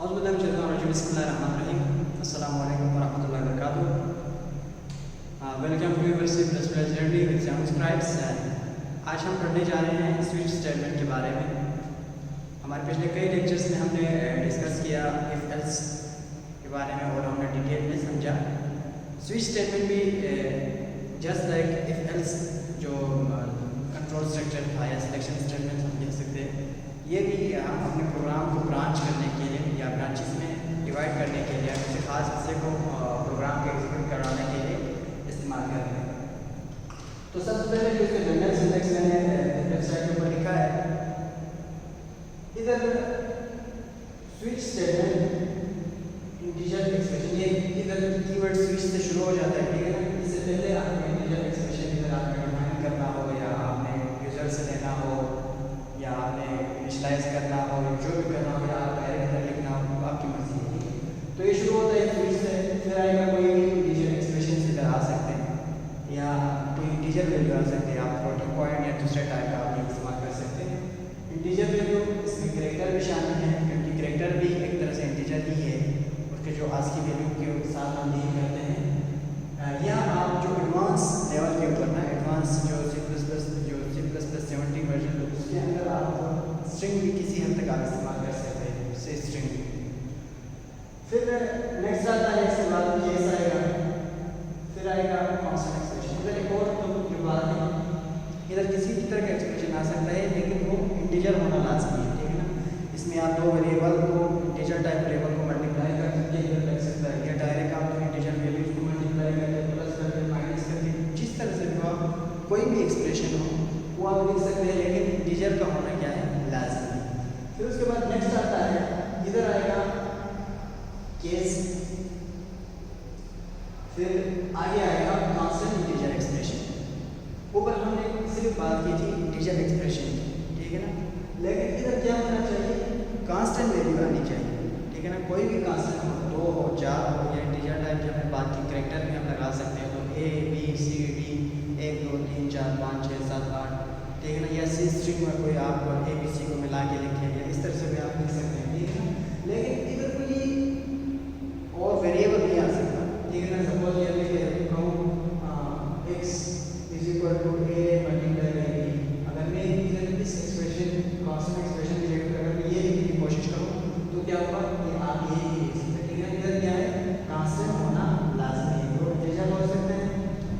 Assalamualaikum warahmatullahi wabarakatuh. Welcome to your C++ journey with Sound Scribes. आज हम पढ़ने जा रहे हैं स्विच स्टेटमेंट के बारे में। हमारे पिछले कई लेक्चर्स में हमने डिस्कस किया इफ एल्स के बारे में और हमने डिटेल में समझा। स्विच स्टेटमेंट भी जस्ट लाइक इफ एल्स जो कंट्रोल स्ट्रक्चर था या सिलेक्शन स्टेटमेंट हम कह सकते हैं, ये भी हम अपने प्रोग्राम को ब्रांच करने के लिए या ब्रांचेस में डिवाइड करने के लिए किसी खास हिस्से को प्रोग्राम के एग्जीक्यूट कराने के लिए इस्तेमाल करते हैं। तो सबसे पहले जो इसका जनरल सिंटैक्स मैंने वेबसाइट के ऊपर लिखा है, इधर स्विच स्टेटमेंट इंटीजर एक्सप्रेशन, ये इधर कीवर्ड स्विच से शुरू हो जाता है, ठीक है ना। इससे पहले आपको इंटीजर एक्सप्रेशन इधर आपको डिफाइन करना हो या आपने यूजर से लेना हो या आपने इनिशियलाइज करना हो, जो भी करना हो या आप डायरेक्ट लिखना हो, आपकी मर्जी है। तो ये शुरू होता है स्विच से, फिर आएगा कोई भी इंटीजर एक्सप्रेशन से इधर आ सकते हैं या कोई इंटीजर वैल्यू आ सकते हैं, आप फ्लोटिंग पॉइंट या दूसरे टाइप का आप इस्तेमाल कर सकते हैं। इंटीजर वैल्यू इसमें कैरेक्टर भी शामिल है, क्योंकि कैरेक्टर भी एक तरह से इंटीजर ही है, उसके जो आज की वैल्यू के साथ हम डील करते हैं। या आप जो एडवांस लेवल के ऊपर ना, एडवांस जो C++ 17 वर्जन, उसके अंदर आप स्ट्रिंग भी किसी हद तक आप इस्तेमाल कर सकते हैं, से स्ट्रिंग। फिर नेक्स्ट आता है, इसके बाद केस आएगा, फिर आएगा कांस्टेंट एक्सप्रेशन। इधर एक और जो बात है, इधर किसी भी तरह का एक्सप्रेशन आ सकता है, लेकिन वो इंटीजर होना लाजमी है, ठीक है ना। इसमें आप दो वेरिएबल को इंटीजर टाइप वेरिएबल को मल्टीप्लाई करके इधर लग सकता है, या डायरेक्ट आप दो इंटीजर वैल्यूज को मल्टीप्लाई करके प्लस करके माइनस करके जिस तरह से भी आप कोई भी एक्सप्रेशन हो वो आप लिख सकते हैं, लेकिन इंटीजर का होना क्या है, लाजमी। फिर उसके बाद नेक्स्ट आता है, इधर आएगा केस, फिर आगे आएगा कांस्टेंट इंटीजर एक्सप्रेशन। ऊपर हमने सिर्फ बात की थी इंटीजर एक्सप्रेशन की, ठीक है ना, लेकिन इधर क्या होना चाहिए, कांस्टेंट वैल्यू आनी चाहिए, ठीक है ना। कोई भी कांस्टेंट हो, 2 हो, 4 हो, या इंटीजर टाइप की हमने बात की, कैरेक्टर में हम लगा सकते हैं, तो A B C D 1 2 3 4 5 6 7 8, ठीक है ना। या सी स्ट्रिंग में कोई आप ABC को मिला के लिखें, या इस तरह से भी आप लिख सकते हैं, ठीक है ना। लेकिन इधर कोई और वेरिएबल नहीं आ सकता, ठीक है ना। सपोज ये लिखे कहूँ x = a multiply by b, अगर मैं इधर इस एक्सप्रेशन कांस्टेंट एक्सप्रेशन रिलेटेड अगर मैं ये लिखने की कोशिश करूँ तो क्या होगा, ये आप ये लिख सकते हैं, ठीक है। इधर क्या है, कांस्टेंट होना लाजमी है, वो इंटीजर हो सकते हैं,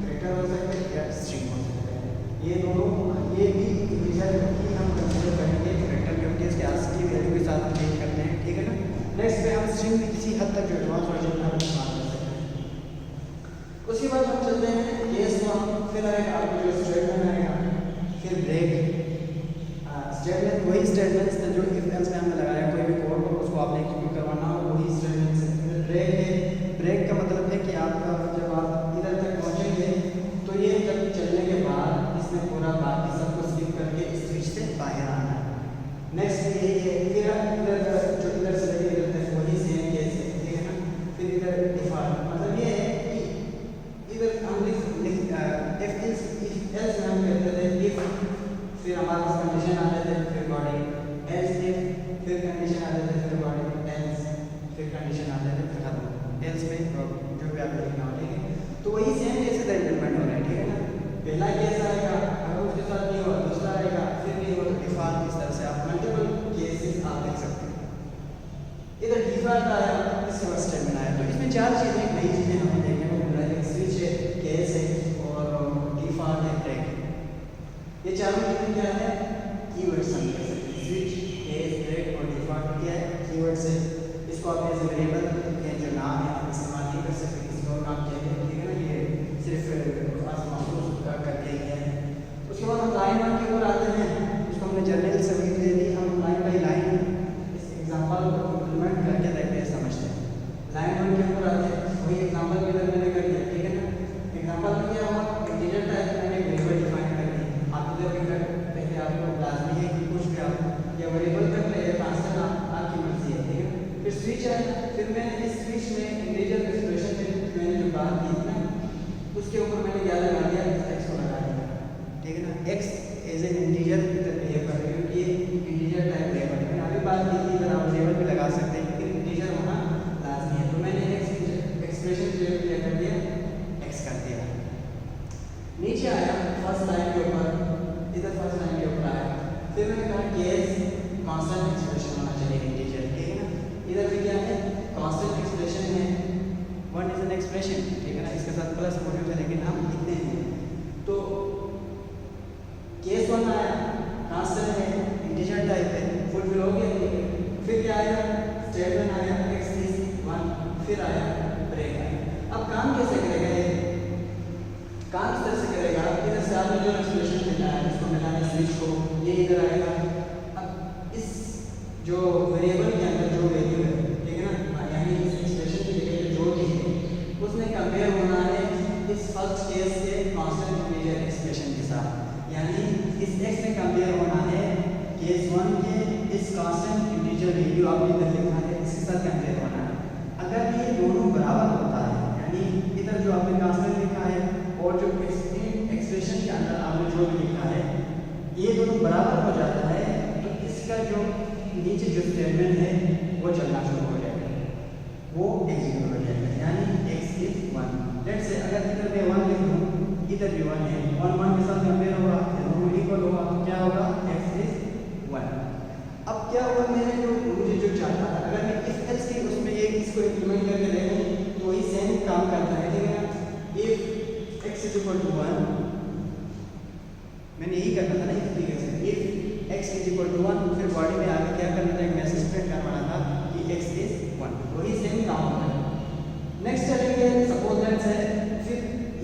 कैरेक्टर हो सकते हैं, या स्ट्रिंग हो सकते हैं। ये दोनों, ये भी इंटीजर ही हम कंसीडर करेंगे, कैरेक्टर क्योंकि इसके आस्की वैल्यू के साथ हम डील करते हैं, ठीक है ना। नेक्स्ट पे हम स्ट्रिंग भी किसी हद तक जो एडवांस वर्जन में हम इस्तेमाल कर सकते हैं। उसके बाद हम चलते हैं केस में, फिर आएगा आपको जो स्टेटमेंट आएगा, फिर ब्रेक। स्टेटमेंट वही स्टेटमेंट्स जो इफ एल्स में हमने लगाया, कोई भी कोड को उसको आपने एग्जीक्यूट करवाना हो, वही स्टेटमेंट्स है। फिर ब्रेक है, ब्रेक का मतलब है कि आपका जब आप इधर तक पहुंचेंगे तो ये जब चलने के बाद इसमें पूरा बाकी सबको स्किप करके इस स्विच से बाहर आना है। नेक्स्ट यही है, फिर इधर जो इधर से लगे इधर तक वही सेम केस है, ठीक है ना। फिर इधर डिफॉल्ट, मतलब ये है कि इधर हम इफ एल्स में हम कहते थे इफ, फिर हमारे पास कंडीशन आते थे, फिर बॉडी एल्स इफ, फिर कंडीशन आते थे, फिर बॉडी एल्स, फिर कंडीशन आते थे, फिर खत्म एल्स में जो भी आप लिखना हो, ठीक है। तो वही सेम केस इधर इम्प्लीमेंट हो रहा है, ठीक है ना। पहला केस आएगा, अगर उसके साथ नहीं हुआ दूसरा आएगा, फिर नहीं हुआ तो डिफॉल्ट, इस तरह से आप मल्टीपल केसेस आप लिख सकते हैं। इधर डिफॉल्ट आया, इसके बाद स्टेटमेंट आया, तो इसमें 4 चीज़ें, नई चीज़ें हमें देखने को मिल रहा है, स्विच है, केस है और डिफॉल्ट है, ब्रेक है। ये चारों चीज़ें क्या है, कीवर्ड्स हम कह सकते हैं। स्विच, केस, ब्रेक और डिफॉल्ट क्या है, कीवर्ड्स है। इसको आप एज वेरिएबल के जो नाम है आप इस्तेमाल नहीं कर सकते, किसी और नाम चाहिए, ठीक है ना। ये सिर्फ खास महसूस करके ही है। उसके बाद हम लाइन 1 के ऊपर आते हैं, उसको हमने जनरल समझ दे दी, हम लाइन बाई लाइन इस एग्जांपल को इम्प्लीमेंट करके देखते हैं, समझते हैं। लाइन 1 के ऊपर आते हैं, वही एग्जांपल भी इधर मैंने कर दिया, ठीक है ना। एग्जांपल में क्या हुआ, इंटीजर टाइप मैंने वेरिएबल डिफाइन कर दी, आप इधर भी कर पहले आपको फिर मैंने कहा केस कांस्टेंट एक्सप्रेशन होना चाहिए इंटीजर, ठीक है ना। इधर भी क्या है, कांस्टेंट एक्सप्रेशन है, वन इज एन एक्सप्रेशन, ठीक है ना, इसके साथ प्लस मौजूद है लेकिन हम लिखते हैं। तो केस वन आया, कांस्टेंट है, इंटीजर टाइप है, फुलफिल हो गया। फिर क्या आया, स्टेटमेंट आया x is 1, फिर आया ब्रेक आया। अब काम कैसे करेगा ये, काम इस तरह से करेगा, इधर से आपने जो एक्सप्रेशन मिला है इसको मिलाने स्विच को, ये इधर आएगा। अब इस जो वेरिएबल के अंदर जो वैल्यू है, ठीक है ना, यानी इस एक्सप्रेशन की जगह जो दी है उसमें कंपेयर होना है इस फर्स्ट केस के कांस्टेंट इंटीजर एक्सप्रेशन के साथ, यानी इस x में कंपेयर होना है केस 1 के इस कांस्टेंट इंटीजर वैल्यू आपने इधर लिखा है इसके साथ कंपेयर होना है। अगर ये दोनों बराबर होता है, यानी इधर जो आपने कांस्टेंट लिखा है और जो एक्सप्रेशन के अंदर आपने जो भी लिखा है ये दोनों बराबर हो जाता है, तो इसका जो नीचे जो स्टेटमेंट है वो चलना शुरू हो जाएगा, वो एग्जीक्यूट हो जाएगा, यानी x is 1। लेट्स से अगर इधर मैं 1 लिख दूं, इधर भी 1 है, 1 1 के साथ कंपेयर होगा, दोनों इक्वल होगा, तो क्या होगा, x is 1। अब क्या हुआ, मैंने जो मुझे जो चाहता था, अगर मैं इफ एल्स की उसमें ये इसको इंप्लीमेंट करके देखूं तो वही सेम काम करता है, ठीक है ना। If x is equal to 1, मैंने यही करना था ना इस तरीके से, if x is equal to 1, फिर बॉडी में आगे क्या करना था, एक मैसेज प्रिंट करना था कि x is 1, वही सेम काम होता है। नेक्स्ट चलेंगे, सपोज दैट्स है, फिर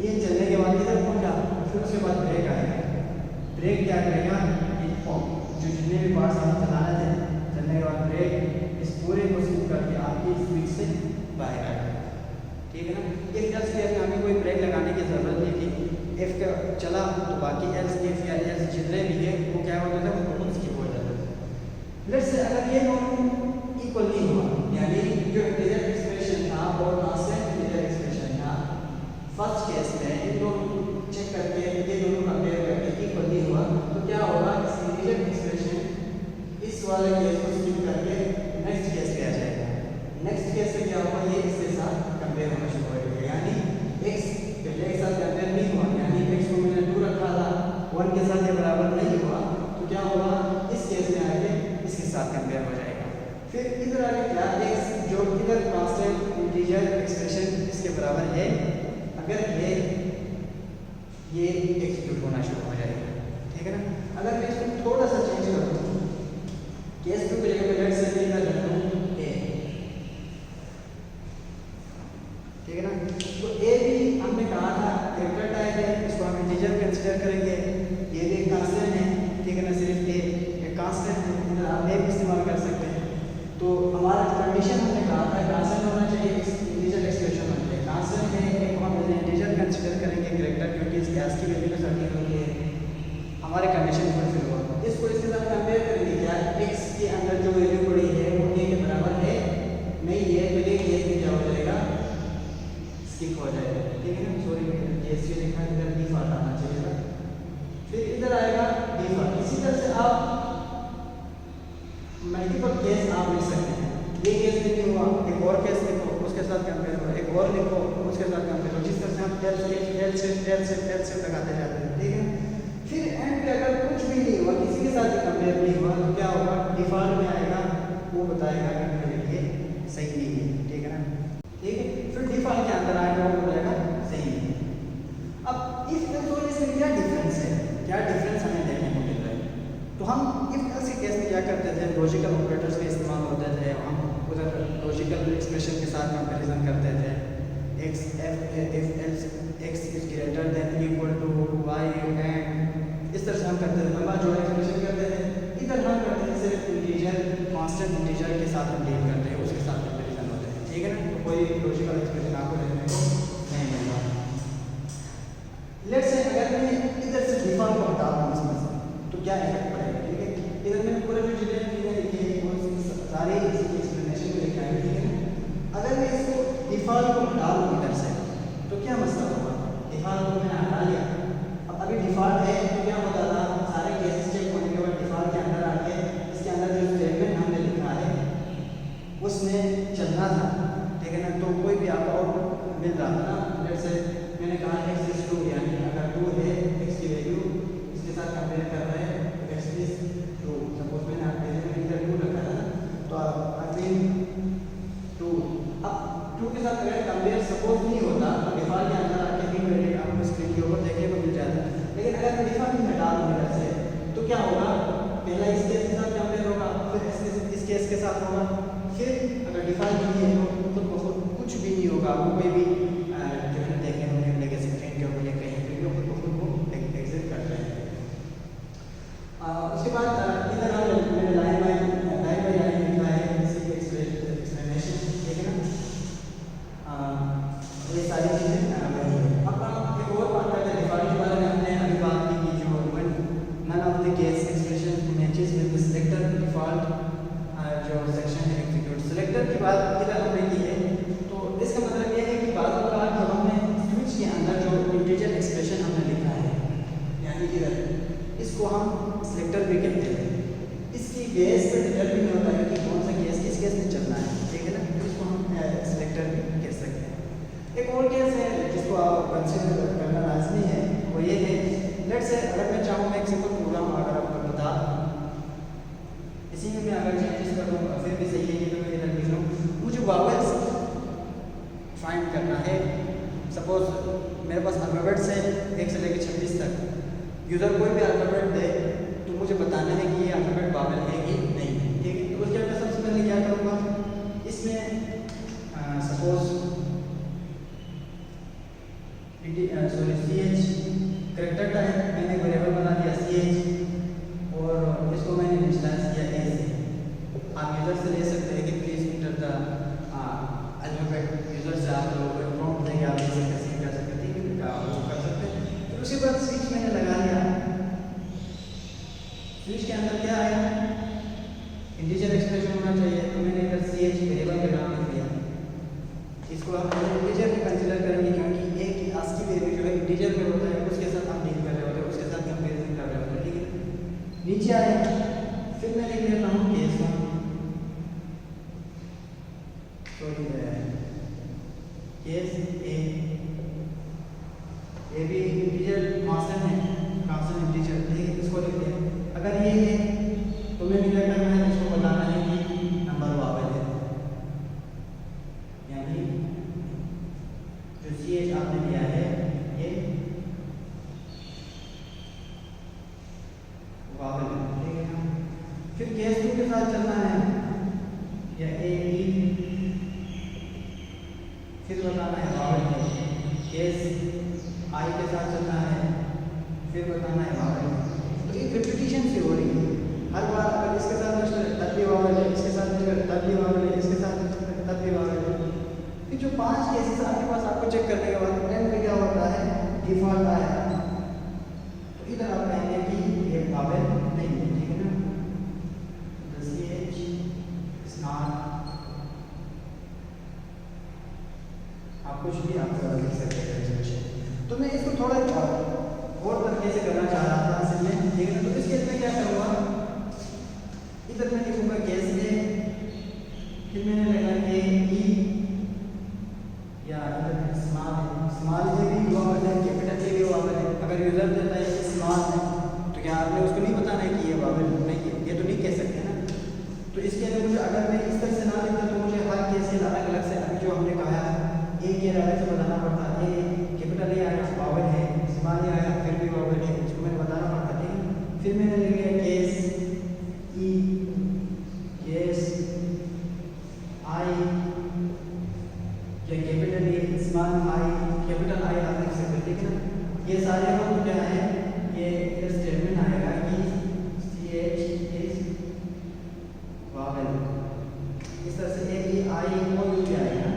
ये चलने के बाद इधर पहुंचा, फिर उसके बाद ब्रेक आएगा। ब्रेक क्या करेगा, जो जितने भी पार्ट्स आप चलाना थे, चलने के बाद ब्रेक इस पूरे को स्किप करके आपकी स्विच से बाहर आएगा, ठीक है ना। इफ एल्स केस में हमें कोई ब्रेक लगाने की ज़रूरत नहीं थी, इफ का चला तो बाकी एल्स इफ या एल्स जितने भी है वो क्या होता था, वो खुद स्किप हो जाता था। लेट्स से अगर ये दोनों इक्वल नहीं हुआ, यानी जो इंटीजर एक्सप्रेशन था और कांस्टेंट इंटीजर एक्सप्रेशन था, फर्स्ट केस में इन दोनों चेक करके ये दोनों कंपेयर करके इक्वल नहीं हुआ, तो क्या होगा, इस इंटीजर एक्सप्रेशन इस वाले केस को स्किप करके नेक्स्ट केस पे आ जाएगा। नेक्स्ट केस में क्या होगा, ये इसके साथ कंपेयर होना शुरू हो जाएगा, यानी x पहले के साथ कंपेयर नहीं हुआ, यानी x को मैंने 2 रखा था, 1 के साथ ये बराबर नहीं हुआ, तो क्या होगा, इस केस में आके इसके साथ कंपेयर हो जाएगा। फिर इधर आके क्या, x जो इधर कांस्टेंट इंटीजर एक्सप्रेशन इसके बराबर है, अगर है ये एग्जीक्यूट होना शुरू हो जाएगा, ठीक है ना। अगर मैं इसको थोड़ा सा चेंज कर दूं, केस 2 के जगह लेट्स से इधर रख दूं a, ठीक है ना। तो a भी हमने कहा था कैरेक्टर टाइप है, इसको हम इंटीजर कंसीडर करेंगे, ये भी एक कांस्टेंट है, ठीक है ना, सिर्फ a एक कांस्टेंट है, इधर आप a भी इस्तेमाल कर सकते हैं। तो हमारा कंडीशन हमने कहा था कांस्टेंट होना चाहिए, इंटीजर एक्सप्रेशन होना चाहिए, कांस्टेंट है, एक हम इंटीजर कंसीडर करेंगे कैरेक्टर, क्योंकि इसके s की वैल्यू तो 30 होती है, हमारे कंडीशन फुलफिल हुआ। इसको इसके साथ कंपेयर करेंगे, क्या x के अंदर जो वैल्यू पड़ी है वो a के बराबर है नहीं है, तो ये केस में क्या हो जाएगा, स्किप हो जाएगा, ठीक है ना। सॉरी ये से लिखा इधर डिफॉल्ट आना चाहिए था, फिर इधर आएगा डिफॉल्ट। इसी तरह से आप मल्टीपल केस आप लिख सकते हैं, ये केस नहीं हुआ, एक और केस लिखो उसके साथ कंपेयर करो, एक और लिखो उसके साथ कंपेयर करो, जिस तरह से हम एल से लगाते जाते हैं, ठीक है। फिर एंड पे अगर कुछ भी नहीं हुआ, किसी के साथ कंपेयर नहीं हुआ, तो क्या होगा, डिफॉल्ट में आएगा, वो बताएगा कि मेरे लिए सही नहीं है, ठीक है ना, ठीक है। फिर डिफॉल्ट के अंदर आएगा, वो बताएगा सही नहीं है। अब इफ एल्स और इसमें क्या डिफरेंस है, क्या डिफरेंस हमें देखने को मिल रहा है। तो हम इफ एल्स के केस में क्या करते थे, लॉजिकल ऑपरेटर्स का इस्तेमाल होते थे, हम उधर लॉजिकल एक्सप्रेशन के साथ कंपैरिजन करते थे, if else x is greater than equal to y and इस तरह से हम करते थे, लंबा जोड़ा एक्सप्रेशन करते थे। इधर हम करते हैं सिर्फ इंटीजर, कांस्टेंट इंटीजर के साथ हम डील करते हैं, उसके साथ कंपैरिजन होता है, ठीक है ना। तो कोई लॉजिकल एक्सप्रेशन आपको देखने को नहीं मिलता। लेट्स से अगर मैं इधर से डिफॉल्ट को हटा दूं इसमें से, तो क्या इफेक्ट पड़ेगा, ठीक है। इधर मैंने पूरा जो जितने चीज़ें लिखी है वो सारे इसकी एक्सप्लेनेशन में लिखा है, ठीक है ना। अगर मैं इसको डिफॉल्ट को हटा दूं इधर से, तो क्या मसला होगा, डिफॉल्ट को मैंने हटा लिया, अब अभी डिफॉल्ट है तो क्या होता था, सारे केसेस फिर अगर डिफ़ॉल्ट नहीं है तो खुद ब खुद कुछ भी नहीं होगा, वो कोई भी जो है देखें उन्हें लेके स्क्रीन के ऊपर या कहीं पे भी खुद ब खुद वो एग्जिट कर रहे हैं। उसके बाद इधर हम मैंने लाइन बाय लाइन लिखा है इसी एक्सप्लेनेशन, ठीक है ना। ये सारी चीज़ें वही है। अब हम एक और बात करते हैं डिफ़ॉल्ट के बारे में। हमने अभी बात की कि जो none of the case expression matches with the selector default जो सेक्शन है एग्जीक्यूट। सिलेक्टर की बात इधर हमने की है, तो इसका मतलब ये है कि बात हो रहा है जो हमने स्विच के अंदर जो इंटीजर एक्सप्रेशन हमने लिखा है, यानी इधर इसको हम सिलेक्टर भी कहते हैं। इसकी केस पर डिटरमिन नहीं होता है कि कौन सा केस किस केस में चलना है, ठीक है ना, तो इसको हम सिलेक्टर भी कह सकते हैं। एक और केस है जिसको आप कंसीडर करना लाजमी है, वो ये है लेट्स से अगर मैं चाहूँ मैं एक सिंपल प्रोग्राम अगर आपको बता इसी में मैं अगर चेंजेस कर दूँ फिर भी सही है कि मैं इधर लिख लूँ, मुझे वावल्स फाइंड करना है। सपोज मेरे पास अल्फ़ाबेट्स है 1 से लेकर 26 तक, यूज़र कोई भी अल्फ़ाबेट दे तो मुझे बताना है कि ये अल्फ़ाबेट वावल है कि नहीं है, ठीक है। तो उसके बाद मैं सबसे पहले क्या करूँगा, इसमें सपोज CH करेक्टर टाइप मैंने वेरिएबल बना दिया CH और इसको मैंने इनिशियलाइज किया A से। आप यूज़र से ले सकते हैं कि please enter the alphabet, user से आप लोग प्रॉम्प्ट देंगे, आप इसे कैसे कर सकते हैं, ठीक है, आप वो कर सकते हैं। फिर उसके बाद स्विच मैंने लगा लिया, स्विच के अंदर क्या आया, इंटीजर एक्सप्रेशन होना चाहिए, तो मैंने इधर CH वेरिएबल का नाम लिख दिया। इसको आप इंटीजर में कंसीडर करेंगे क्योंकि एक ASCII वैल्यू जो है इंटीजर में होता है, उसके साथ हम डील कर रहे होते हैं, उसके साथ कंपेरिजन कर रहे होते हैं, ठीक है। नीचे आया, फिर मैं लिख लेता हूँ केस 1, तो केस ए भी इंटीजर कांस्टेंट है, कांस्टेंट इंटीजर, ठीक है, इसको लिख दिया। अगर ये है तो मैं क्या करना है, इसको बताना है कि नंबर वावल है, यानी जो CH आपने लिया है ये वावल है, ठीक है ना। फिर केस 2 के साथ चलना है, या A फिर बताना है वावल है। केस I के साथ चलना है, फिर बताना है वावल है। तो एक रिपीटिशन से हो रही है हर बार, अगर इसके साथ तब भी वावल है, इसके साथ तब भी वावल है, इसके साथ तब भी वावल है। फिर जो 5 केसेस आपके पास, आपको चेक करने के बाद एंड में क्या होता है, डिफ़ॉल्ट आया, तो इधर आप कहेंगे कि ये वावल नहीं है, ठीक है ना। CH इज नॉट, आप कुछ भी आप लिख सकते हैं एक्सप्रेशन। तो मैं इसको थोड़ा और तरीके से करना चाह रहा था असल में, ठीक है ना। तो इस केस में क्या करूँगा, इधर मैं लिखूँगा केस A, फिर मैंने लगा कि E या इधर स्मॉल A भी वावल है, कैपिटल A भी वावल है। अगर यूज़र देता है कि स्मॉल है तो क्या आपने उसको नहीं बताना है कि ये वावल नहीं है, ये तो नहीं कह सकते ना। तो इसके अंदर मुझे अगर मैं इस तरह से ना लिखता तो मुझे हर केस के अलग अलग से, अभी जो हमने कहा A के अलग से बताना पड़ता, A कैपिटल A आया वावल है, स्मॉल A आया फिर भी वावल है, इसको मैंने बताना पड़ता, ठीक है। फिर मैंने लिख लिया केस E, केस I या capital A, small I, capital I आप लिख सकते हैं, ठीक है ना। ये सारे हम क्या है, ये स्टेटमेंट आएगा कि CH इज वावल, इस तरह से A E I O U भी आएगा,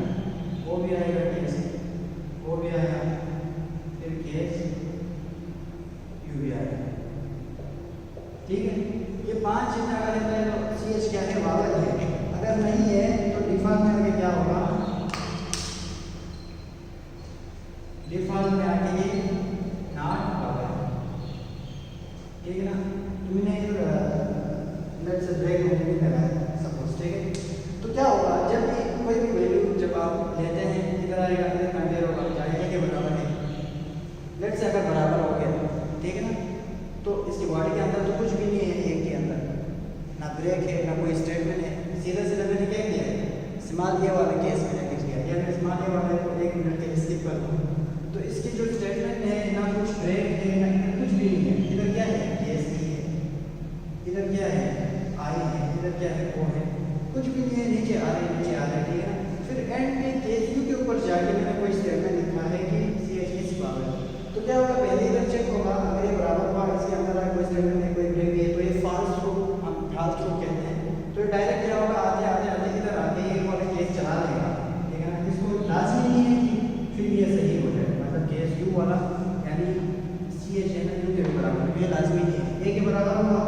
वो भी आएगा, केस वो भी आएगा, फिर केस U भी आएगा, ठीक है। ये 5 चीजें अगर रहता है तो CH क्या है, वावल है। अगर नहीं है तो डिफ़ॉल्ट में आगे क्या होगा, डिफ़ॉल्ट में आगे ये नॉट वावल, ठीक है ना। तो मैंने लेट्स से ब्रेक नहीं लगाया सपोज, ठीक है। तो क्या होगा, जब भी कोई भी वैल्यू जब आप लेते हैं इधर आएगा, इधर कंपेयर होगा, जाएगा के बराबर है, लेट्स से अगर बराबर हो गया, ठीक है ना। तो इसकी बॉडी के अंदर तो कुछ भी नहीं है, एक के अंदर ना ब्रेक है ना कोई स्टेटमेंट है, सीधा सीधा मैंने क्या किया है, स्मॉल ए वाला केस मैंने लिख दिया, या मैं स्मॉल ए वाले को 1 मिनट के लिए स्किप कर दूँ तो इसकी जो स्टेटमेंट है ना कुछ ब्रेक है ना कुछ भी नहीं है। इधर क्या है, केस भी है, इधर क्या है, आई है, इधर क्या है, ओ है, कुछ भी नहीं है, नीचे आ रहे ठीक है ना। फिर एंड में केस यू के ऊपर जाके मैंने कोई स्टेटमेंट लिखा है कि सी एच इस पावर, तो क्या होगा, पहले इधर चेक होगा, अगर ये बराबर हुआ, इसके अंदर आए कोई स्टेटमेंट है, कोई ब्रेक है, तो ये फॉल्स ट्रू, हम फॉल्स ट्रू कहते हैं। तो डायरेक्ट क्या होगा, आते आते आते इधर आके ये वाला केस चला लेगा, ठीक है ना। इसको लाजमी नहीं है कि फिर ये सही हो जाए, मतलब केस यू वाला यानी सी एच है ना यू के बराबर, ये लाजमी नहीं है। ए के बराबर हुआ,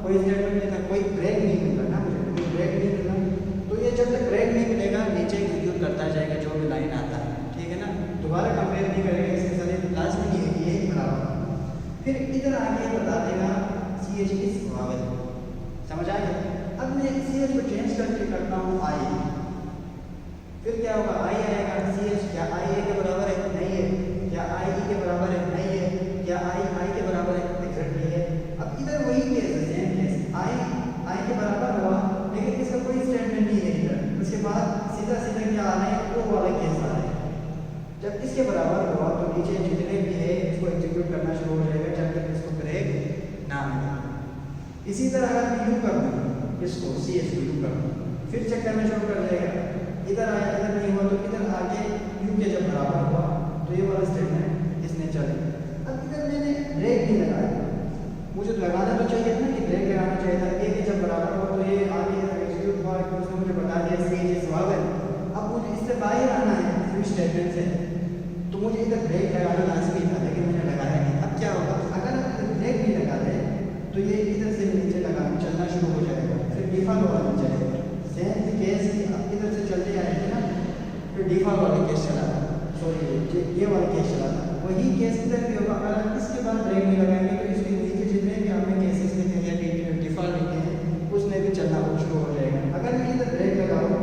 कोई स्टेटमेंट नहीं था, कोई ब्रेक नहीं मिला ना मुझे, कोई ब्रेक नहीं मिला, तो ये जब तक ब्रेक नहीं मिलेगा नीचे एग्जीक्यूट करता जाएगा जो भी लाइन आता है, ठीक है ना। दोबारा कंपेयर नहीं करेगा इसके साथ, लाजमी नहीं है कि ये बराबर। फिर इधर आके बता देगा सी एच इस वावल, समझ आ गया। अब मैं सी एच को चेंज करके करता हूँ आई, फिर क्या होगा, आई आएगा, सी एच क्या आई ए के बराबर है, नहीं है, क्या आई ई के बराबर है, नहीं है, क्या आई आई के बराबर है, एग्जैक्टली है। अब इधर वही केस है, सेम केस, आई के बराबर हुआ, लेकिन इसका कोई स्टेटमेंट नहीं है इधर। उसके बाद सीधा सीधा क्या आ रहा है, वो वाला केस आ रहा है। जब इसके बराबर हुआ तो नीचे जितने भी है इसको एग्जीक्यूट करना शुरू हो जाएगा जब तक इसको ब्रेक ना मिले। इसी तरह अगर मैं यूँ कर दूँ इसको, सी एच को यूँ कर दूँ, फिर चेक करना शुरू कर देगा, इधर आया, इधर नहीं हुआ, तो इधर आके यू के जब बराबर हुआ तो ये वाला स्टेटमेंट इसने चले। अब इधर मैंने ब्रेक नहीं लगाया, मुझे तो लगाना तो चाहिए था कि ब्रेक लगाना चाहिए था, ए के जब बराबर हुआ तो ये आगे एग्जीक्यूट हुआ, उसने मुझे बता दिया सी एच इस वावल। अब मुझे इससे बाहर आना है स्विच स्टेटमेंट से, तो मुझे इधर ब्रेक लगाना लाजमी था, लेकिन मैंने लगाया नहीं। अब क्या होगा, अगर आप ब्रेक नहीं लगाते तो ये इधर से नीचे लगा चलना शुरू हो जाएगा, फिर डिफॉल्ट वाला बन जाएगा। सेम केस आप इधर से चलते आएंगे ना, फिर डिफॉल्ट वाला केस चला था, सॉरी ये वाला केस चला था, वही केस इधर भी होगा। अगर आप इसके बाद ब्रेक नहीं लगाएंगे तो इसके नीचे जितने भी आपने केसेस लिखे हैं या डिफॉल्ट लिखे हैं उसमें भी चलना शुरू हो जाएगा। अगर मैं इधर ब्रेक लगाऊँ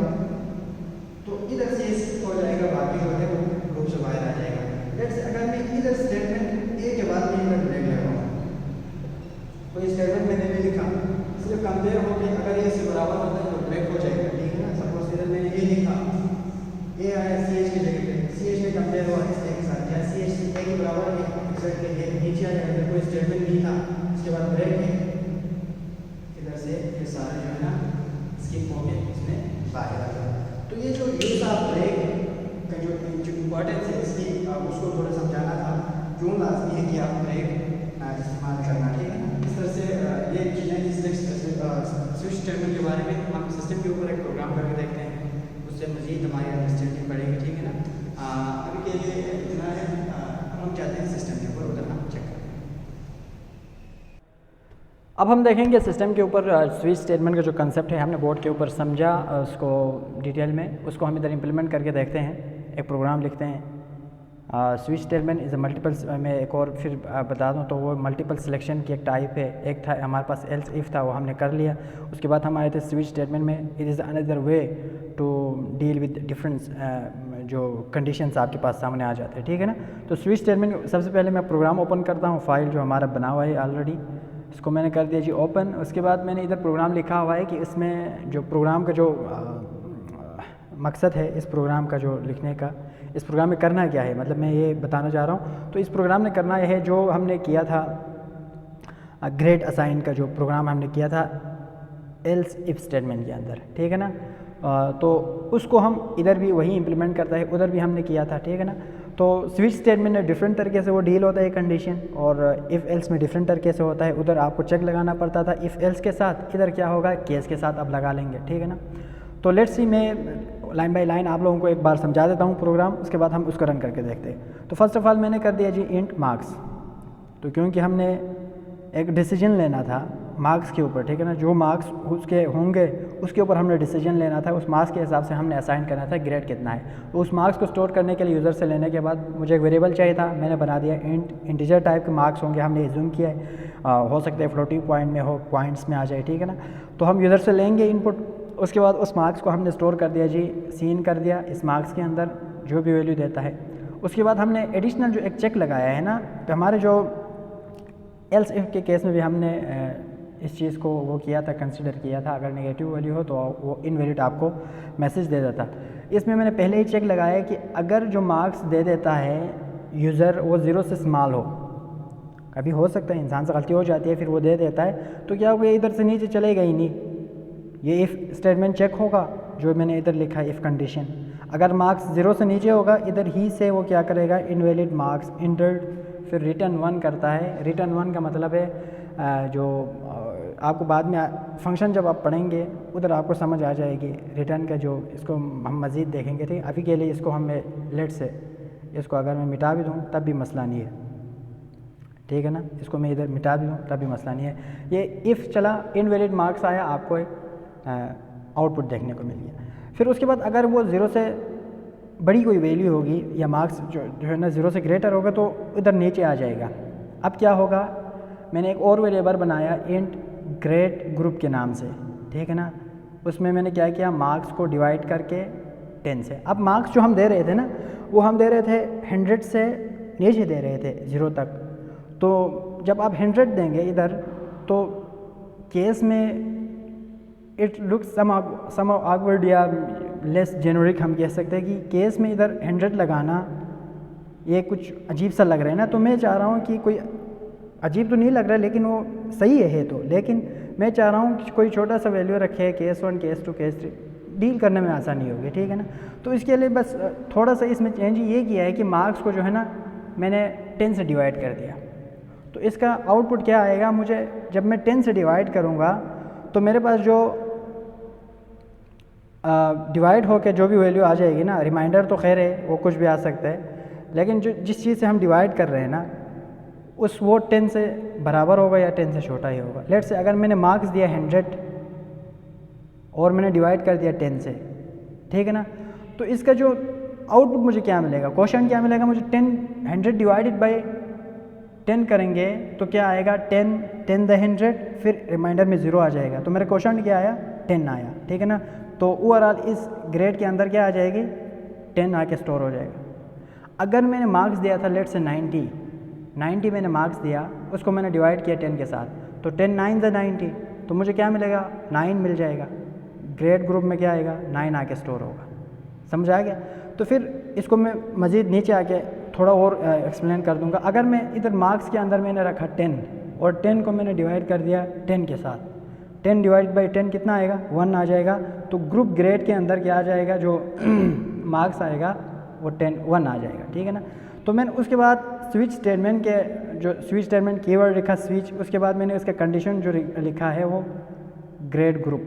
तो इधर से हो जाएगा, बाकी जो है वो ग्रुप से बाहर आ जाएगा। लेट्स अगर मैं इधर स्टेटमेंट ए के बाद में इधर ब्रेक लगाऊँ, कोई स्टेटमेंट मैंने नहीं लिखा, सिर्फ कंपेयर हो गया, अगर ये इससे बराबर होता है तो ब्रेक हो जाएगा, ठीक है ना। सपोज इधर मैंने ए लिखा, ए आया सी एच की जगह पे, सी एच में कंपेयर हुआ इस ए के साथ, क्या सी एच ए के बराबर है, एग्जैक्टली ये नीचे आ जाएगा, कोई स्टेटमेंट नहीं था, उसके बाद ब्रेक है, इधर से ये सारे जो है ना स्किप हो गए, इसमें बाहर आ गया। तो ये जो यूज ऑफ ब्रेक का जो इम्पोर्टेंस है इसकी उसको थोड़ा समझाना था, क्यों लाजमी है कि आप ब्रेक इस्तेमाल करना, ठीक है ना। इस तरह से ये चीज़ें स्विच स्टेटमेंट के बारे में हम सिस्टम के ऊपर एक प्रोग्राम करके देखते हैं, उससे मज़ीद हमारी अंडरस्टैंडिंग बढ़ेगी, ठीक है ना। अभी के लिए इतना है, हम चाहते हैं सिस्टम के ऊपर उधर हम चेक करें। अब हम देखेंगे सिस्टम के ऊपर स्विच स्टेटमेंट का जो कंसेप्ट है हमने बोर्ड के ऊपर समझा, उसको डिटेल में उसको हम इधर इम्प्लीमेंट करके देखते हैं। एक प्रोग्राम लिखते हैं, switch statement is a multiple, मैं एक और फिर बता दूं तो वो मल्टीपल सिलेक्शन की एक टाइप है। एक था हमारे पास एल्स इफ़ था, वो हमने कर लिया, उसके बाद हम आए थे स्विच स्टेटमेंट में, it is another way to deal with difference जो कंडीशंस आपके पास सामने आ जाते हैं, ठीक है ना। तो स्विच स्टेटमेंट सबसे पहले मैं प्रोग्राम ओपन करता हूँ, फाइल जो हमारा बना हुआ है ऑलरेडी, इसको मैंने कर दिया जी ओपन। उसके बाद मैंने इधर प्रोग्राम लिखा हुआ है कि इसमें जो प्रोग्राम का जो मकसद है इस प्रोग्राम का जो लिखने का, इस प्रोग्राम में करना क्या है, मतलब मैं ये बताना चाह रहा हूँ। तो इस प्रोग्राम में करना यह है जो हमने किया था ग्रेड असाइन का जो प्रोग्राम हमने किया था एल्स इफ स्टेटमेंट के अंदर, ठीक है ना। तो उसको हम इधर भी वही इम्प्लीमेंट करता है, उधर भी हमने किया था, ठीक है ना। तो स्विच स्टेटमेंट में डिफरेंट तरीके से वो डील होता है कंडीशन, और इफ़ एल्स में डिफरेंट तरीके से होता है। उधर आपको चेक लगाना पड़ता था इफ़ एल्स के साथ, इधर क्या होगा केस के साथ अब लगा लेंगे, ठीक है ना। तो लेट्स सी, मैं लाइन बाय लाइन आप लोगों को एक बार समझा देता हूँ प्रोग्राम, उसके बाद हम उसको रन करके देखते हैं। तो फर्स्ट ऑफ ऑल मैंने कर दिया जी इंट मार्क्स, तो क्योंकि हमने एक डिसीजन लेना था मार्क्स के ऊपर, ठीक है ना। जो मार्क्स उसके होंगे उसके ऊपर हमने डिसीजन लेना था, उस मार्क्स के हिसाब से हमने असाइन करना था ग्रेड कितना है। तो उस मार्क्स को स्टोर करने के लिए यूज़र से लेने के बाद मुझे एक वेरिएबल चाहिए था, मैंने बना दिया इंट, इंटीजर टाइप के मार्क्स होंगे, हमने एज्यूम किया है, हो सकता है फ्लोटिंग पॉइंट में हो, पॉइंट्स में आ जाए, ठीक है ना। तो हम यूज़र से लेंगे इनपुट, उसके बाद उस मार्क्स को हमने स्टोर कर दिया जी, सीन कर दिया इस मार्क्स के अंदर जो भी वैल्यू देता है। उसके बाद हमने एडिशनल जो एक चेक लगाया है ना, तो हमारे जो एल्स इफ के केस में भी हमने इस चीज़ को वो किया था, कंसिडर किया था, अगर नेगेटिव वैल्यू हो तो वो इनवैलिड आपको मैसेज दे देता। इसमें मैंने पहले ही चेक लगाया कि अगर जो मार्क्स दे देता है यूज़र वो 0 से स्मॉल हो, कभी हो सकता है इंसान से गलती हो जाती है, फिर वो दे देता है, तो क्या होगा इधर से नीचे चलेगा ही नहीं, ये इफ़ स्टेटमेंट चेक होगा, जो मैंने इधर लिखा है इफ़ कंडीशन। अगर मार्क्स 0 से नीचे होगा, इधर ही से वो क्या करेगा, इनवैलिड मार्क्स इंटर्ड, फिर रिटर्न 1 करता है। रिटर्न 1 का मतलब है जो आपको बाद में फंक्शन जब आप पढ़ेंगे उधर आपको समझ आ जाएगी रिटर्न का, जो इसको हम मज़ीद देखेंगे। ठीक, अभी के लिए इसको हम लेट से इसको अगर मैं मिटा भी दूँ तब भी मसला नहीं है, ठीक है ना। इसको मैं इधर मिटा भी दूँ तब भी मसला नहीं है। ये इफ़ चला, इनवैलिड मार्क्स आया, आपको एक आउटपुट देखने को मिल गया। फिर उसके बाद अगर वो 0 से बड़ी कोई वैल्यू होगी या मार्क्स जो है ना 0 से ग्रेटर होगा तो इधर नीचे आ जाएगा। अब क्या होगा, मैंने एक और वेरिएबल बनाया इंट ग्रेड ग्रुप के नाम से, ठीक है ना। उसमें मैंने क्या किया, मार्क्स को डिवाइड करके 10 से। अब मार्क्स जो हम दे रहे थे ना, वो हम दे रहे थे 100 से नीचे दे रहे थे 0 तक। तो जब आप 100 देंगे इधर, तो केस में इट लुक्स सम ऑकवर्ड या लेस जेनरिक हम कह सकते हैं कि केस में इधर 100 लगाना ये कुछ अजीब सा लग रहा है ना। तो मैं चाह रहा हूँ कि कोई अजीब तो नहीं लग रहा है, लेकिन वो सही है तो, लेकिन मैं चाह रहा हूँ कि कोई छोटा सा वैल्यू रखे, केस 1, केस 2, केस 3, डील करने में आसानी होगी, ठीक है ना। तो इसके लिए बस थोड़ा सा इसमें चेंज ये किया है कि मार्क्स को जो है ना मैंने 10 से डिवाइड कर दिया। तो इसका आउटपुट क्या आएगा, मुझे जब मैं 10 से डिवाइड करूँगा तो मेरे पास जो डिवाइड होकर जो भी वैल्यू आ जाएगी ना, रिमाइंडर तो खैर है वो कुछ भी आ सकता है, लेकिन जो जिस चीज़ से हम डिवाइड कर रहे हैं ना उस वो 10 से बराबर होगा या 10 से छोटा ही होगा। लेट्स से अगर मैंने मार्क्स दिया 100 और मैंने डिवाइड कर दिया 10 से, ठीक है ना, तो इसका जो आउटपुट मुझे क्या मिलेगा, क्वेश्चन क्या मिलेगा मुझे, 100 डिवाइडेड बाय 10 करेंगे तो क्या आएगा, 10 द 100, फिर रिमाइंडर में 0 आ जाएगा। तो मेरा क्वेश्चन क्या आया, 10 आया, ठीक है ना। तो ओवरऑल इस ग्रेड के अंदर क्या आ जाएगी, 10 आके स्टोर हो जाएगा। अगर मैंने मार्क्स दिया था लेट से 90 मैंने मार्क्स दिया, उसको मैंने डिवाइड किया 10 के साथ, तो 10 9 द 90, तो मुझे क्या मिलेगा, 9 मिल जाएगा। ग्रेड ग्रुप में क्या आएगा, 9 आके स्टोर होगा। समझ आ गया। तो फिर इसको मैं मज़ीद नीचे आके थोड़ा और एक्सप्लेन कर दूंगा। अगर मैं इधर मार्क्स के अंदर मैंने रखा 10 और 10 को मैंने डिवाइड कर दिया 10 के साथ, 10 डिवाइड बाई 10 कितना आएगा, 1 आ जाएगा। तो ग्रुप ग्रेड के अंदर क्या आ जाएगा, जो मार्क्स आएगा वो 1 आ जाएगा, ठीक है ना। तो मैंने उसके बाद स्विच स्टेटमेंट के जो स्विच स्टेटमेंट कीवर्ड लिखा स्विच, उसके बाद मैंने उसका कंडीशन जो लिखा है वो ग्रेड ग्रुप।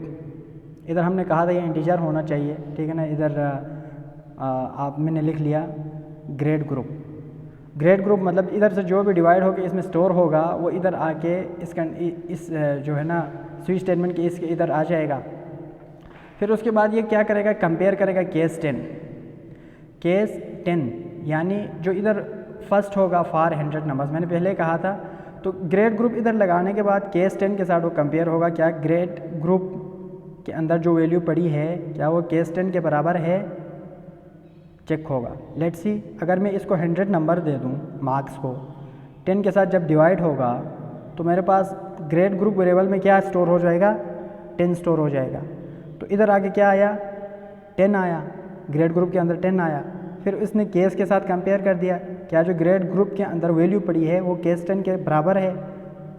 इधर हमने कहा था ये इंटीजर होना चाहिए, ठीक है ना। इधर आप मैंने लिख लिया ग्रेड ग्रुप। ग्रेड ग्रुप मतलब इधर से जो भी डिवाइड होकर इसमें स्टोर होगा वो इधर आके इस जो है ना स्विच स्टेटमेंट के इसके इधर आ जाएगा। फिर उसके बाद ये क्या करेगा, कंपेयर करेगा केस 10 यानी जो इधर फर्स्ट होगा फॉर 100 नंबर्स, मैंने पहले कहा था। तो ग्रेड ग्रुप इधर लगाने के बाद केस 10 के साथ वो कंपेयर होगा, क्या ग्रेड ग्रुप के अंदर जो वैल्यू पड़ी है क्या वो केस 10 के बराबर है, चेक होगा। लेट्स सी, अगर मैं इसको 100 नंबर दे दूं, मार्क्स को 10 के साथ जब डिवाइड होगा तो मेरे पास ग्रेड ग्रुप वेरिएबल में क्या स्टोर हो जाएगा, 10 स्टोर हो जाएगा। तो इधर आके क्या आया, 10 आया, ग्रेड ग्रुप के अंदर 10 आया। फिर इसने केस के साथ कंपेयर कर दिया, क्या जो ग्रेड ग्रुप के अंदर वैल्यू पड़ी है वो केस 10 के बराबर है,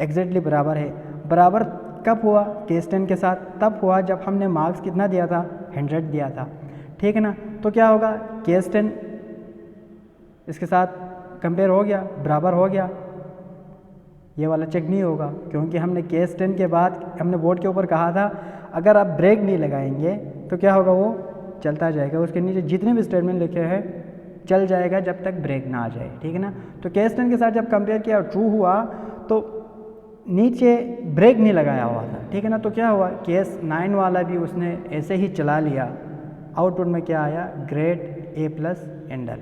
एग्जैक्टली बराबर है। बराबर कब हुआ, केस 10 के साथ तब हुआ जब हमने मार्क्स कितना दिया था, 100 दिया था, ठीक है ना। तो क्या होगा, केस 10 इसके साथ कंपेयर हो गया, बराबर हो गया, ये वाला चेक नहीं होगा क्योंकि हमने केस 10 के बाद हमने बोर्ड के ऊपर कहा था अगर आप ब्रेक नहीं लगाएंगे तो क्या होगा, वो चलता जाएगा, उसके नीचे जितने भी स्टेटमेंट लिखे हैं चल जाएगा जब तक ब्रेक ना आ जाए, ठीक है ना। तो केस 10 के साथ जब कंपेयर किया और ट्रू हुआ तो नीचे ब्रेक नहीं लगाया हुआ था, ठीक है ना। तो क्या हुआ, केस 9 वाला भी उसने ऐसे ही चला लिया, आउटपुट में क्या आया, ग्रेड A+ एंडल।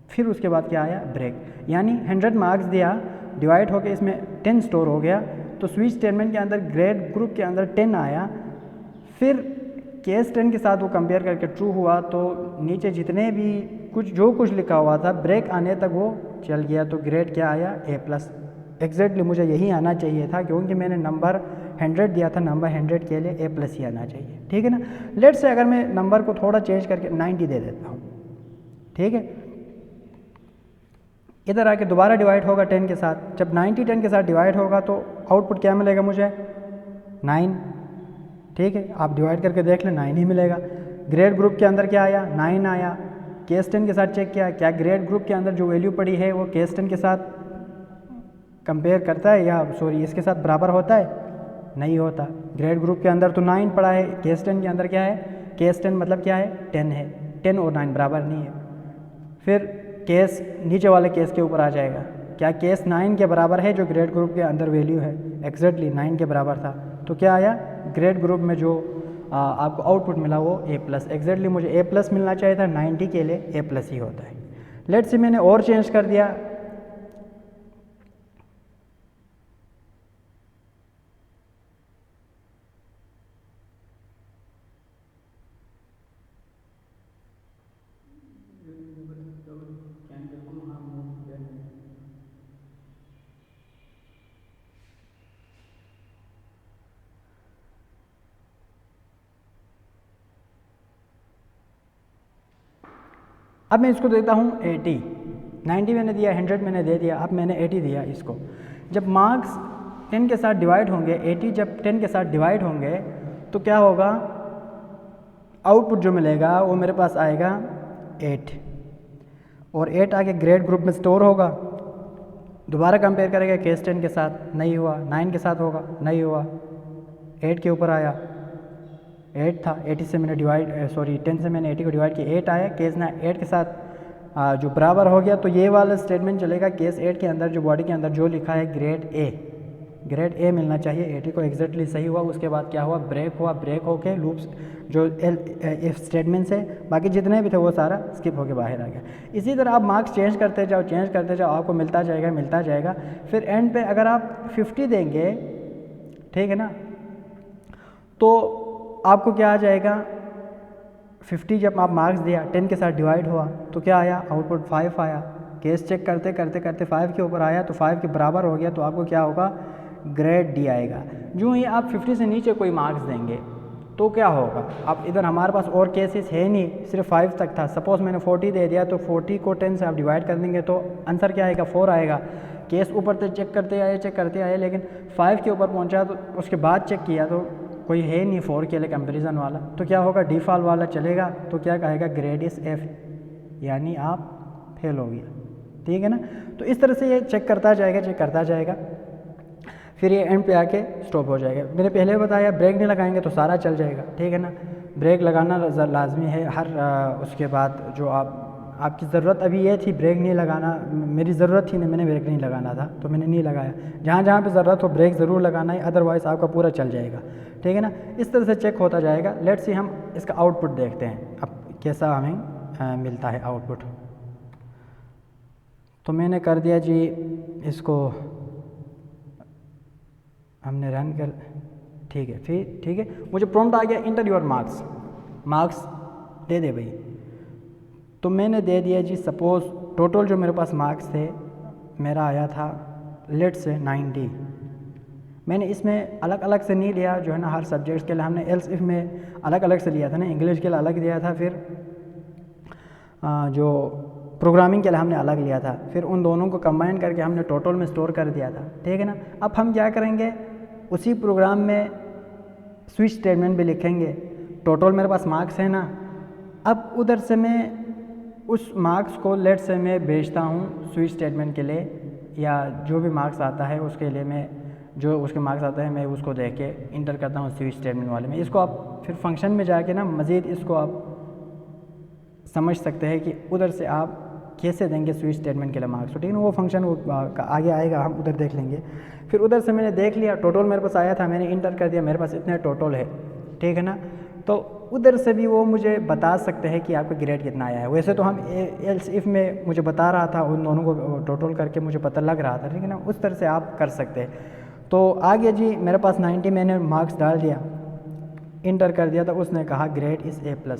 फिर उसके बाद क्या आया, ब्रेक। यानी 100 मार्क्स दिया, डिवाइड होकर इसमें 10 स्टोर हो गया। तो स्विच स्टेटमेंट के अंदर ग्रेड ग्रुप के अंदर 10 आया, फिर केस 10 के साथ वो कंपेयर करके ट्रू हुआ तो नीचे जितने भी जो कुछ लिखा हुआ था ब्रेक आने तक वो चल गया। तो ग्रेड क्या आया, A+। एग्जैक्टली मुझे यही आना चाहिए था क्योंकि मैंने नंबर 100 दिया था, नंबर 100 के लिए A+ ही आना चाहिए, ठीक है ना। लेट्स से अगर मैं नंबर को थोड़ा चेंज करके 90 दे देता हूँ, ठीक है। इधर आके दोबारा डिवाइड होगा 10 के साथ, जब 90 10 के साथ डिवाइड होगा तो आउटपुट क्या मिलेगा मुझे, 9, ठीक है, आप डिवाइड करके देख लें 9 ही मिलेगा। ग्रेड ग्रुप के अंदर क्या आया, 9 आया। केस 10 के साथ चेक किया, क्या ग्रेड ग्रुप के अंदर जो वैल्यू पड़ी है वो केस 10 के साथ कंपेयर करता है या सॉरी इसके साथ बराबर होता है, नहीं होता। ग्रेड ग्रुप के अंदर तो 9 पड़ा है, केस 10 के अंदर क्या है, केस 10 मतलब क्या है, 10 है। 10 और 9 बराबर नहीं है। फिर केस नीचे वाले केस के ऊपर आ जाएगा, क्या केस 9 के बराबर है जो ग्रेड ग्रुप के अंदर वैल्यू है, एग्जैक्टली 9 के बराबर था। तो क्या आया, ग्रेड ग्रुप में जो आपको आउटपुट मिला वो A+, एग्जैक्टली मुझे A+ मिलना चाहिए था, 90 के लिए A+ ही होता है। लेट्स से मैंने और चेंज कर दिया, अब मैं इसको देता हूँ 80, 90 मैंने दिया, 100 मैंने दे दिया, अब मैंने 80 दिया इसको। जब मार्क्स 10 के साथ डिवाइड होंगे, 80 जब 10 के साथ डिवाइड होंगे तो क्या होगा, आउटपुट जो मिलेगा वो मेरे पास आएगा 8, और 8 आगे ग्रेड ग्रुप में स्टोर होगा। दोबारा कंपेयर करेंगे केस 10 के साथ, नहीं हुआ। 9 के साथ होगा, नहीं हुआ। 8 के ऊपर आया, 8 था, 80 से मैंने 10 से मैंने 80 को डिवाइड किया, 8 आया। केस 8 के साथ जो बराबर हो गया, तो ये वाला स्टेटमेंट चलेगा केस 8 के अंदर, जो बॉडी के अंदर जो लिखा है ग्रेड ए मिलना चाहिए। 80 को एग्जैक्टली सही हुआ। उसके बाद क्या हुआ, ब्रेक हुआ, ब्रेक होके लूप्स जो इफ स्टेटमेंट से बाकी जितने भी थे वो सारा स्किप होके बाहर आ गया। इसी तरह आप मार्क्स चेंज करते जाओ, आपको मिलता जाएगा। फिर एंड पे अगर आप 50 देंगे, ठीक है ना, तो आपको क्या आ जाएगा, 50 जब आप मार्क्स दिया 10 के साथ डिवाइड हुआ तो क्या आया, आउटपुट 5 आया। केस चेक करते 5 के ऊपर आया तो 5 के बराबर हो गया, तो आपको क्या होगा, ग्रेड डी आएगा। जो ही आप 50 से नीचे कोई मार्क्स देंगे तो क्या होगा, अब इधर हमारे पास और केसेस है नहीं, सिर्फ 5 तक था। सपोज़ मैंने 40 दे दिया, तो 40 को 10 से आप डिवाइड कर देंगे तो आंसर क्या आएगा, 4 आएगा। केस ऊपर तक चेक करते आए, लेकिन 5 के ऊपर पहुंचा तो उसके बाद चेक किया तो कोई है नहीं 4 के लिए कंपैरिजन वाला, तो क्या होगा, डिफ़ॉल्ट वाला चलेगा। तो क्या कहेगा, ग्रेड इज़ F, यानी आप फेल हो गया। ठीक है ना। तो इस तरह से ये चेक करता जाएगा, फिर ये एंड पे आके स्टॉप हो जाएगा। मैंने पहले बताया ब्रेक नहीं लगाएंगे तो सारा चल जाएगा। ठीक है ना, ब्रेक लगाना लाजमी है हर उसके बाद जो आपकी ज़रूरत अभी ये थी ब्रेक नहीं लगाना, मेरी ज़रूरत थी नहीं, मैंने ब्रेक नहीं लगाना था तो मैंने नहीं लगाया। जहाँ पे ज़रूरत हो ब्रेक ज़रूर लगाना है, अदरवाइज़ आपका पूरा चल जाएगा। ठीक है ना, इस तरह से चेक होता जाएगा। लेट्स सी हम इसका आउटपुट देखते हैं अब कैसा हमें मिलता है आउटपुट। तो मैंने कर दिया जी इसको, हमने रन कर, ठीक है। फिर ठीक है, मुझे प्रॉम्प्ट आ गया इंटर योर मार्क्स दे दे भाई। तो मैंने दे दिया जी, सपोज़ टोटल जो मेरे पास मार्क्स थे मेरा आया था लेट से 90। मैंने इसमें अलग अलग से नहीं लिया, जो है ना हर सब्जेक्ट्स के लिए हमने एल्स इफ में अलग अलग से लिया था ना, इंग्लिश के लिए अलग दिया था, फिर जो प्रोग्रामिंग के लिए हमने अलग लिया था, फिर उन दोनों को कंबाइन करके हमने टोटल में स्टोर कर दिया था। ठीक है ना, अब हम क्या करेंगे, उसी प्रोग्राम में स्विच स्टेटमेंट भी लिखेंगे। टोटल मेरे पास मार्क्स है ना, अब उधर से मैं उस मार्क्स को लेट से मैं भेजता हूँ स्विच स्टेटमेंट के लिए, या जो भी मार्क्स आता है उसके लिए मैं जो उसके मार्क्स आता है मैं उसको देख के इंटर करता हूँ स्विच स्टेटमेंट वाले में। इसको आप फिर फंक्शन में जाके ना मज़ीद इसको आप समझ सकते हैं कि उधर से आप कैसे देंगे स्विच स्टेटमेंट के लिए मार्क्स। तो ठीक है ना, वो फंक्शन वो आगे आएगा, हम उधर देख लेंगे। फिर उधर से मैंने देख लिया टोटल मेरे पास आया था, मैंने इंटर कर दिया, मेरे पास इतने टोटल है। ठीक है ना, तो उधर से भी वो मुझे बता सकते हैं कि आपका ग्रेड कितना आया है। वैसे तो हम एल्स इफ में मुझे बता रहा था, उन दोनों को टोटल करके मुझे पता लग रहा था। ठीक है ना, उस तरह से आप कर सकते हैं। तो आ गया जी मेरे पास 90, मैंने मार्क्स डाल दिया, इंटर कर दिया, तो उसने कहा ग्रेड इज़ A+,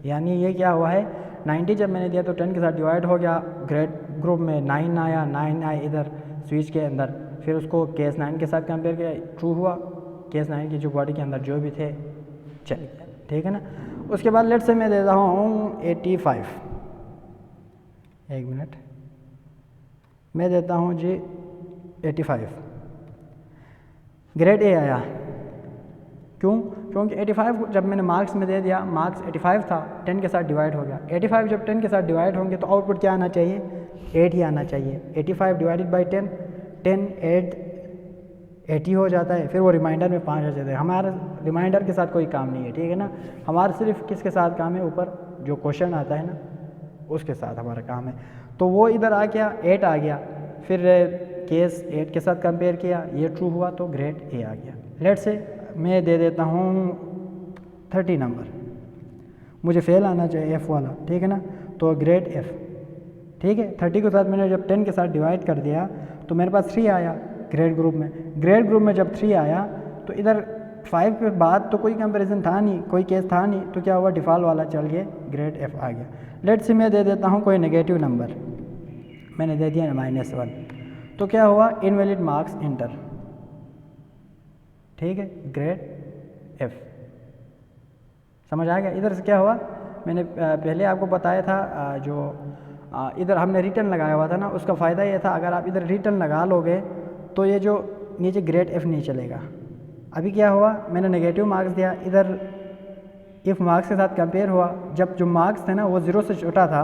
यानी ये क्या हुआ है, 90 जब मैंने दिया तो 10 के साथ डिवाइड हो गया, ग्रेड ग्रुप में 9 आया इधर स्विच के अंदर, फिर उसको केस 9 के साथ कंपेयर किया, ट्रू हुआ। केस 9 की जो बॉडी के अंदर जो भी थे चल गया। ठीक है ना, उसके बाद लेट से मैं देता हूँ 85, एक मिनट, मैं देता हूँ जी 85, ग्रेड A आया। क्यों? क्योंकि 85 जब मैंने मार्क्स में दे दिया, मार्क्स 85 था, 10 के साथ डिवाइड हो गया। 85 जब 10 के साथ डिवाइड होंगे तो आउटपुट क्या आना चाहिए? 8 ही आना चाहिए। 85 डिवाइडेड बाई 10, 10 8 80 हो जाता है, फिर वो रिमाइंडर में 5 आ जाता है। हमारा रिमाइंडर के साथ कोई काम नहीं है, ठीक है ना। हमारा सिर्फ किसके साथ काम है? ऊपर जो क्वेश्चन आता है ना उसके साथ हमारा काम है। तो वो इधर आ गया, 8 आ गया, फिर केस 8 के साथ कंपेयर किया, ये ट्रू हुआ तो ग्रेड ए आ गया। लेट से मैं दे देता हूँ 30 नंबर, मुझे फेल आना चाहिए एफ़ वाला, ठीक है ना, तो ग्रेड एफ़, ठीक है। 30 के साथ मैंने जब 10 के साथ डिवाइड कर दिया तो मेरे पास 3 आया ग्रेड ग्रुप में। ग्रेड ग्रुप में जब 3 आया तो इधर 5 के बाद तो कोई कंपैरिजन था नहीं, कोई केस था नहीं, तो क्या हुआ? डिफ़ॉल्ट वाला चल गया, ग्रेड एफ़ आ गया। लेट से मैं दे देता हूँ कोई नेगेटिव नंबर, मैंने दे दिया -1, तो क्या हुआ? इनवैलिड मार्क्स इंटर, ठीक है, ग्रेड एफ़। समझ आ गया? इधर से क्या हुआ? मैंने पहले आपको बताया था जो इधर हमने रिटर्न लगाया हुआ था ना, उसका फ़ायदा ये था अगर आप इधर रिटर्न लगा लोगे तो ये जो नीचे ग्रेड एफ़ नहीं चलेगा। अभी क्या हुआ? मैंने नेगेटिव मार्क्स दिया, इधर इफ़ मार्क्स के साथ कंपेयर हुआ, जब जो मार्क्स थे ना वो 0 से छोटा था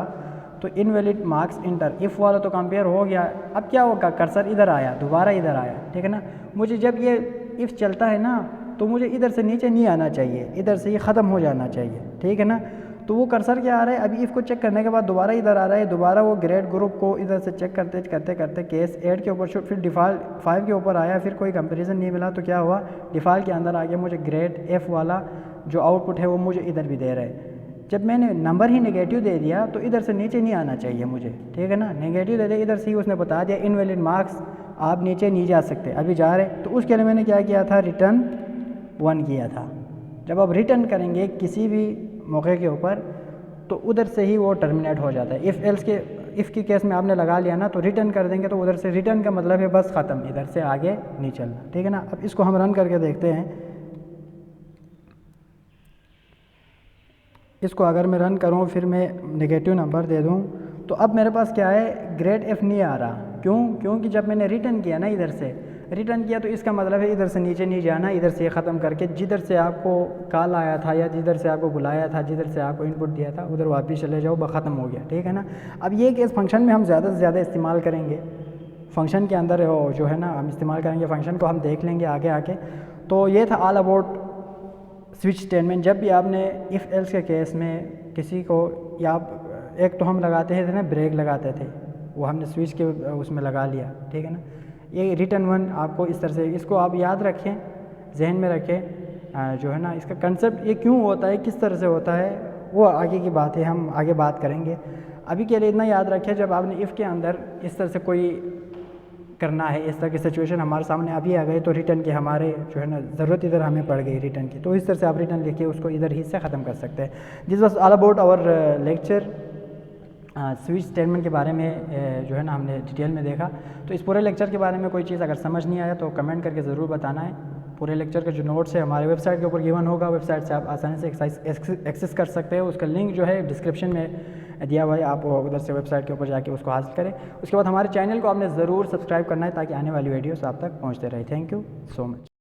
तो इनवैलिड मार्क्स इंटर, इफ़ वाला तो कंपेयर हो गया। अब क्या होगा? कर्सर इधर आया, दोबारा इधर आया, ठीक है ना। मुझे जब ये इफ़ चलता है ना तो मुझे इधर से नीचे नहीं आना चाहिए, इधर से ये ख़त्म हो जाना चाहिए, ठीक है ना। तो वो कर्सर क्या आ रहा है? अभी इफ़ को चेक करने के बाद दोबारा इधर आ रहा है, दोबारा वो ग्रेड ग्रुप को इधर से चेक करते करते करते केस 8 के ऊपर फिर डिफ़ॉल्ट 5 के ऊपर आया, फिर कोई कंपैरिजन नहीं मिला, तो क्या हुआ? डिफ़ॉल्ट के अंदर आ गया, मुझे ग्रेड एफ़ वाला जो आउटपुट है वो मुझे इधर भी दे रहा है। जब मैंने नंबर ही नेगेटिव दे दिया तो इधर से नीचे नहीं आना चाहिए मुझे, ठीक है ना। नेगेटिव दे दिया, इधर से ही उसने बता दिया इनवैलिड मार्क्स, आप नीचे नहीं जा सकते, अभी जा रहे। तो उसके लिए मैंने क्या किया था? रिटर्न 1 किया था। जब आप रिटर्न करेंगे किसी भी मौके के ऊपर तो उधर से ही वो टर्मिनेट हो जाता है। इफ़ के केस में आपने लगा लिया ना तो रिटर्न कर देंगे तो उधर से रिटर्न का मतलब है बस ख़त्म, इधर से आगे नहीं चलना, ठीक है ना। अब इसको हम रन करके देखते हैं। इसको अगर मैं रन करूँ फिर मैं नेगेटिव नंबर दे दूँ तो अब मेरे पास क्या है? ग्रेड एफ़ नहीं आ रहा। क्यों? क्योंकि जब मैंने रिटर्न किया ना, इधर से रिटर्न किया तो इसका मतलब है इधर से नीचे नहीं जाना, इधर से ख़त्म करके जिधर से आपको कॉल आया था या जिधर से आपको बुलाया था, जिधर से आपको इनपुट दिया था उधर वापस चले जाओ, ख़त्म हो गया, ठीक है ना। अब ये केस फंक्शन में हम ज़्यादा से ज़्यादा इस्तेमाल करेंगे, फंक्शन के अंदर जो है ना हम इस्तेमाल करेंगे, फंक्शन को हम देख लेंगे आगे आके। तो ये था ऑल अबाउट स्विच स्टेटमेंट। जब भी आपने इफ़ एल्स के केस में किसी को, या एक तो हम लगाते थे ना ब्रेक लगाते थे, वो हमने स्विच के उसमें लगा लिया, ठीक है ना। ये रिटर्न 1 आपको इस तरह से, इसको आप याद रखें, जहन में रखें, जो है ना इसका कंसेप्ट ये क्यों होता है, किस तरह से होता है, वो आगे की बात है, हम आगे बात करेंगे। अभी के लिए इतना याद रखें, जब आपने इफ़ के अंदर इस तरह से कोई करना है, इस तरह की सिचुएशन हमारे सामने अभी आ गई तो रिटर्न की हमारे जो है ना ज़रूरत इधर हमें पड़ गई रिटर्न की, तो इस तरह से आप रिटर्न लिखिए, उसको इधर ही से ख़त्म कर सकते हैं। This was all about our lecture. Switch statement के बारे में जो है ना हमने डिटेल में देखा। तो इस पूरे लेक्चर के बारे में कोई चीज़ अगर समझ नहीं आया तो कमेंट करके ज़रूर बताना है। पूरे लेक्चर का जो नोट्स है हमारे वेबसाइट के ऊपर गिवन होगा, वेबसाइट से आप आसानी से एक्सेस कर सकते हो। उसका लिंक जो है डिस्क्रिप्शन में दिया हुआ है, आप उधर से वेबसाइट के ऊपर जाके उसको हासिल करें। उसके बाद हमारे चैनल को आपने ज़रूर सब्सक्राइब करना है ताकि आने वाली वीडियोस आप तक पहुँचते रहे। Thank you so much.